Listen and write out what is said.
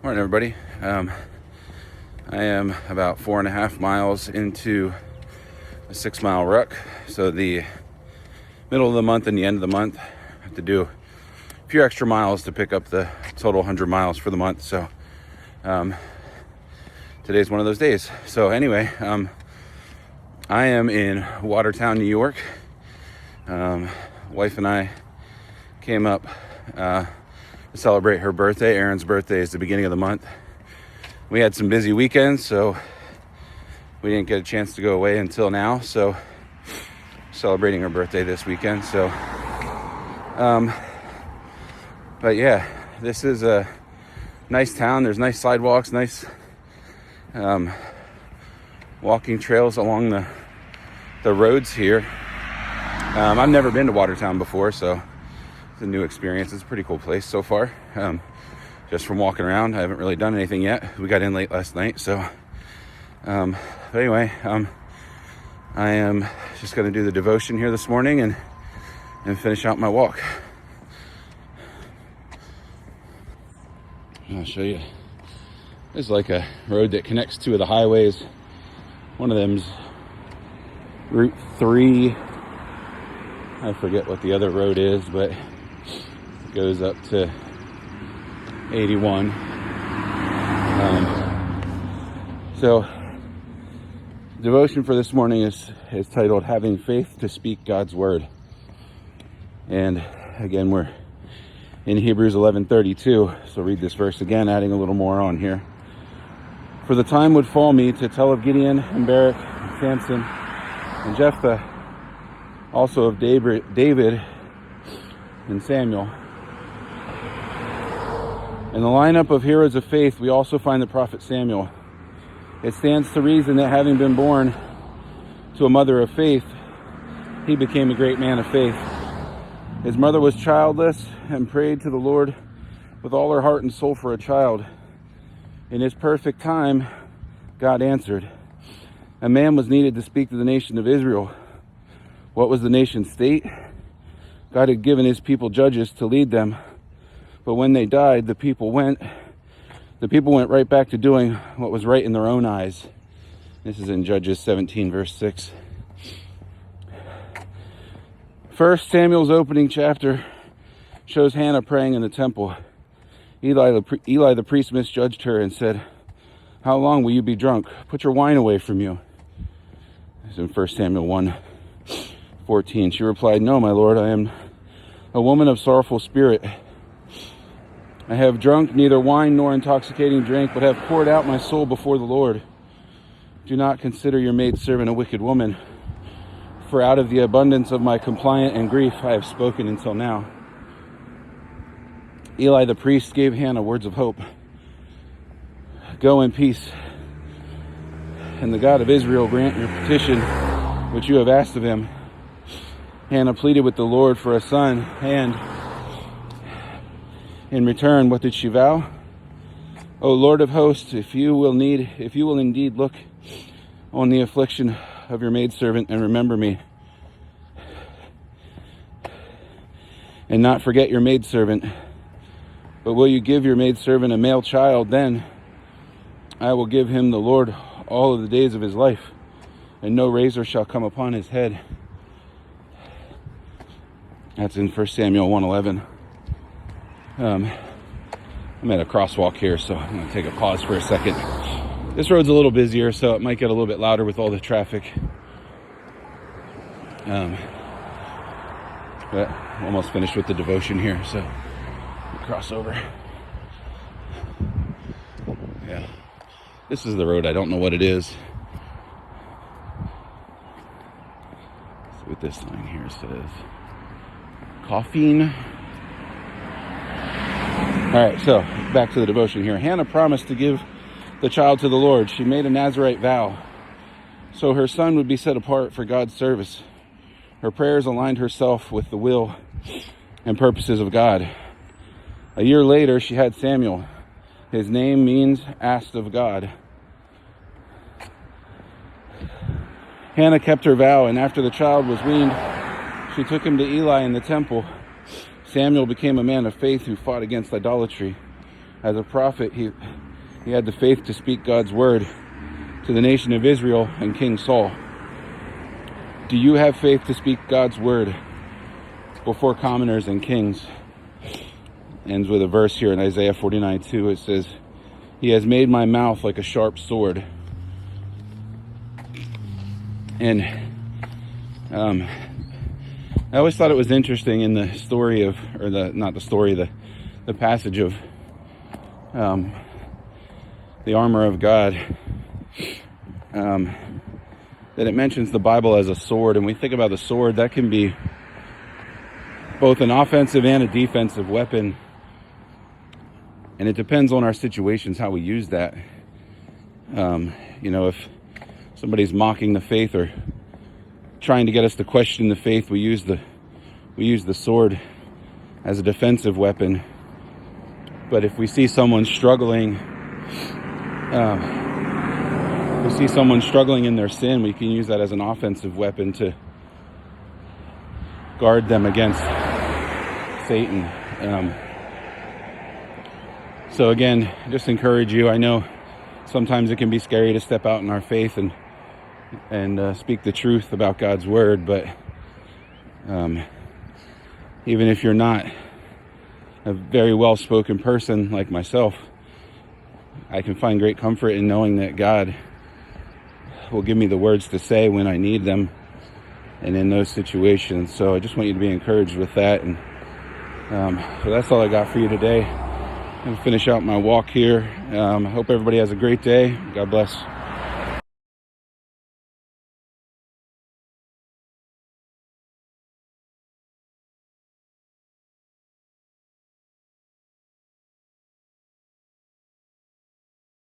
Morning, everybody. I am about 4.5 miles into a 6-mile ruck. So the middle of the month and the end of the month, I have to do a few extra miles to pick up the total 100 miles for the month. So today's one of those days. So anyway, I am in Watertown, New York. Wife and I came up to celebrate her birthday. Erin's birthday is the beginning of the month. We had some busy weekends, so we didn't get a chance to go away until now. So celebrating her birthday this weekend. So, but yeah, this is a nice town. There's nice sidewalks, nice walking trails along the roads here. I've never been to Watertown before, so it's a new experience. It's a pretty cool place so far. Just from walking around, I haven't really done anything yet. We got in late last night, so but anyway, I am just going to do the devotion here this morning and finish out my walk. I'll show you. There's like a road that connects two of the highways. One of them's Route 3. I forget what the other road is, but it goes up to 81. So devotion for this morning is titled Having Faith to Speak God's Word. And again, we're in Hebrews 11:32. So read this verse again, adding a little more on here. For the time would fall me to tell of Gideon and Barak, and Samson and Jephthah, also of David and Samuel. In the lineup of heroes of faith, we also find the prophet Samuel. It stands to reason that having been born to a mother of faith, he became a great man of faith. His mother was childless and prayed to the Lord with all her heart and soul for a child. In his perfect time, God answered. A man was needed to speak to the nation of Israel. What was the nation's state? God had given his people judges to lead them. But when they died, the people went right back to doing what was right in their own eyes. This is in Judges 17, verse 6. First, Samuel's opening chapter shows Hannah praying in the temple. Eli the priest misjudged her and said, "How long will you be drunk? Put your wine away from you." This is in 1 Samuel 1:14. She replied, "No, my lord, I am a woman of sorrowful spirit. I have drunk neither wine nor intoxicating drink, but have poured out my soul before the Lord. Do not consider your maidservant a wicked woman, for out of the abundance of my complaint and grief I have spoken until now." Eli the priest gave Hannah words of hope. "Go in peace, and the God of Israel grant your petition which you have asked of him." Hannah pleaded with the Lord for a son, and in return, what did she vow? "O Lord of hosts, if you will indeed look on the affliction of your maidservant and remember me, and not forget your maidservant, but will you give your maidservant a male child, then I will give him the Lord all of the days of his life, and no razor shall come upon his head." That's in 1 Samuel 1:11. I'm at a crosswalk here, so I'm going to take a pause for a second. This road's a little busier, so it might get a little bit louder with all the traffic. But almost finished with the devotion here, so cross over. Yeah, this is the road. I don't know what it is. See what this line here says. Caffeine. All right, so back to the devotion here. Hannah promised to give the child to the Lord. She made a Nazirite vow, so her son would be set apart for God's service. Her prayers aligned herself with the will and purposes of God. A year later, she had Samuel. His name means asked of God. Hannah kept her vow, and after the child was weaned, she took him to Eli in the temple. Samuel became a man of faith who fought against idolatry. as a prophet, he had the faith to speak God's word to the nation of Israel and King Saul. Do you have faith to speak God's word before commoners and kings? Ends with a verse here in Isaiah 49:2. It says, "He has made my mouth like a sharp sword." And I always thought it was interesting in the story of, or the passage of the armor of God, that it mentions the Bible as a sword. And we think about the sword, that can be both an offensive and a defensive weapon. And it depends on our situations how we use that. If somebody's mocking the faith or trying to get us to question the faith, we use the sword as a defensive weapon. But if we see someone struggling, in their sin, we can use that as an offensive weapon to guard them against Satan. So again, just encourage you. I know sometimes it can be scary to step out in our faith and speak the truth about God's word, but even if you're not a very well-spoken person like myself, I can find great comfort in knowing that God will give me the words to say when I need them and in those situations. So I just want you to be encouraged with that. And so that's all I got for you today. I'm going to finish out my walk here. I hope everybody has a great day. God bless.